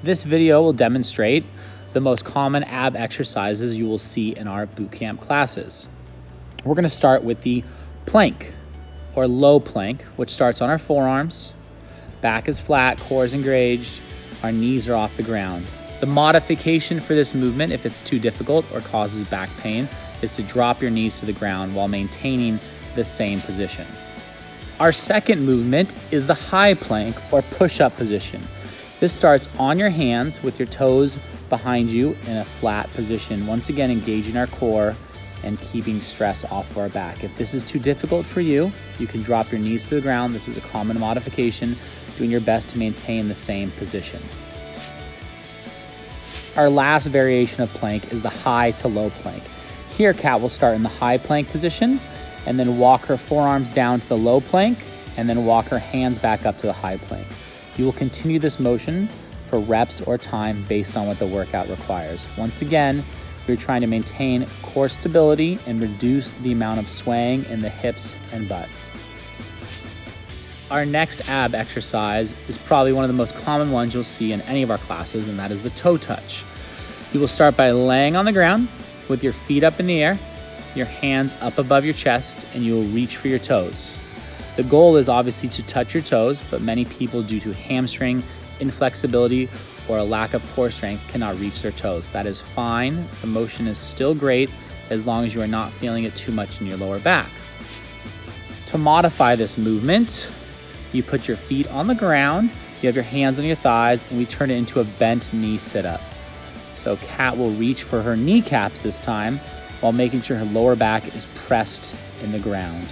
This video will demonstrate the most common ab exercises you will see in our bootcamp classes. We're going to start with the plank or low plank, which starts on our forearms. Back is flat, core is engaged, our knees are off the ground. The modification for this movement, if it's too difficult or causes back pain, is to drop your knees to the ground while maintaining the same position. Our second movement is the high plank or push-up position. This starts on your hands with your toes behind you in a flat position, once again engaging our core and keeping stress off of our back. If this is too difficult for you, you can drop your knees to the ground. This is a common modification, doing your best to maintain the same position. Our last variation of plank is the high to low plank. Here, Kat will start in the high plank position and then walk her forearms down to the low plank and then walk her hands back up to the high plank. You will continue this motion for reps or time based on what the workout requires. Once again, you're trying to maintain core stability and reduce the amount of swaying in the hips and butt. Our next ab exercise is probably one of the most common ones you'll see in any of our classes, and that is the toe touch. You will start by laying on the ground with your feet up in the air, your hands up above your chest, and you will reach for your toes. The goal is obviously to touch your toes, but many people, due to hamstring inflexibility or a lack of core strength, cannot reach their toes. That is fine. The motion is still great as long as you are not feeling it too much in your lower back. To modify this movement, you put your feet on the ground, you have your hands on your thighs, and we turn it into a bent knee sit-up. So Kat will reach for her kneecaps this time while making sure her lower back is pressed in the ground.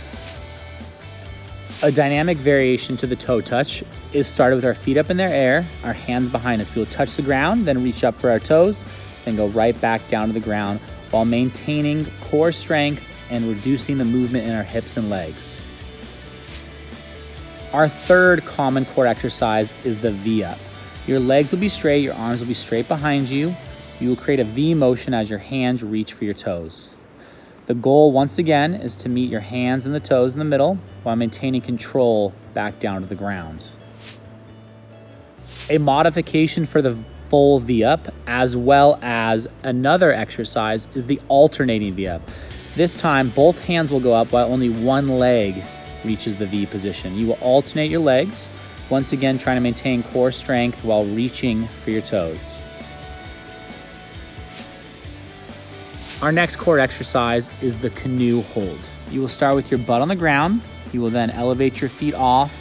A dynamic variation to the toe touch is started with our feet up in the air, our hands behind us. We will touch the ground, then reach up for our toes, then go right back down to the ground while maintaining core strength and reducing the movement in our hips and legs. Our third common core exercise is the V-up. Your legs will be straight, your arms will be straight behind you. You will create a V motion as your hands reach for your toes. The goal, once again, is to meet your hands and the toes in the middle while maintaining control back down to the ground. A modification for the full V-up, as well as another exercise, is the alternating V-up. This time, both hands will go up while only one leg reaches the V position. You will alternate your legs, once again trying to maintain core strength while reaching for your toes. Our next core exercise is the canoe hold. You will start with your butt on the ground. You will then elevate your feet off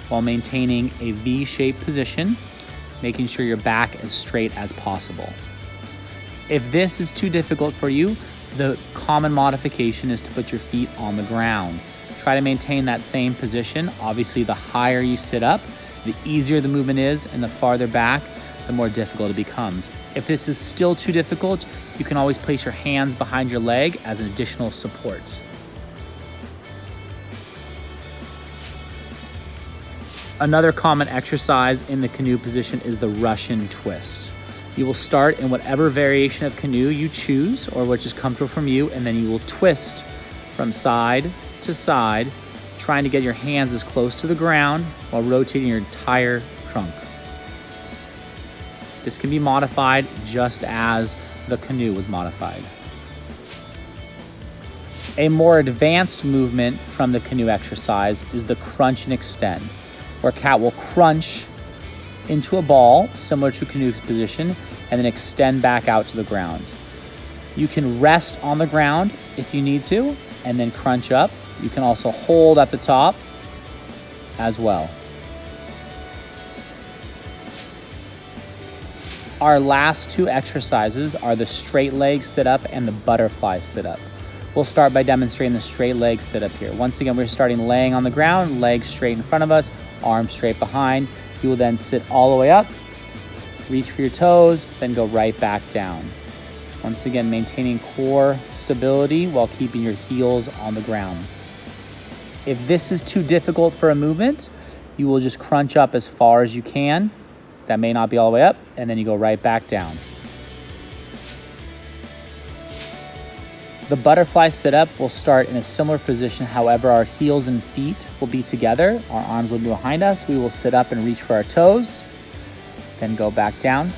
while maintaining a V-shaped position, making sure your back is straight as possible. If this is too difficult for you, the common modification is to put your feet on the ground. Try to maintain that same position. Obviously, the higher you sit up, the easier the movement is, and the farther back, the more difficult it becomes. If this is still too difficult, you can always place your hands behind your leg as an additional support. Another common exercise in the canoe position is the Russian twist. You will start in whatever variation of canoe you choose or which is comfortable from you, and then you will twist from side to side, trying to get your hands as close to the ground while rotating your entire trunk. This can be modified just as the canoe was modified. A more advanced movement from the canoe exercise is the crunch and extend, where Kat will crunch into a ball similar to canoe position and then extend back out to the ground. You can rest on the ground if you need to and then crunch up. You can also hold at the top as well. Our last two exercises are the straight leg sit-up and the butterfly sit-up. We'll start by demonstrating the straight leg sit-up here. Once again, we're starting laying on the ground, legs straight in front of us, arms straight behind. You will then sit all the way up, reach for your toes, then go right back down. Once again, maintaining core stability while keeping your heels on the ground. If this is too difficult for a movement, you will just crunch up as far as you can. That may not be all the way up, and then you go right back down. The butterfly sit-up will start in a similar position. However, our heels and feet will be together. Our arms will be behind us. We will sit up and reach for our toes. then go back down.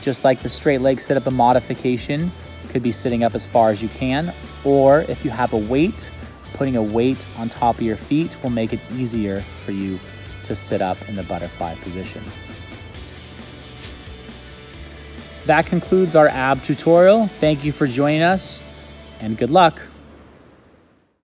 Just like the straight leg sit-up, a modification could be sitting up as far as you can, or if you have a weight, putting a weight on top of your feet will make it easier for you to sit up in the butterfly position. That concludes our ab tutorial. Thank you for joining us, and good luck.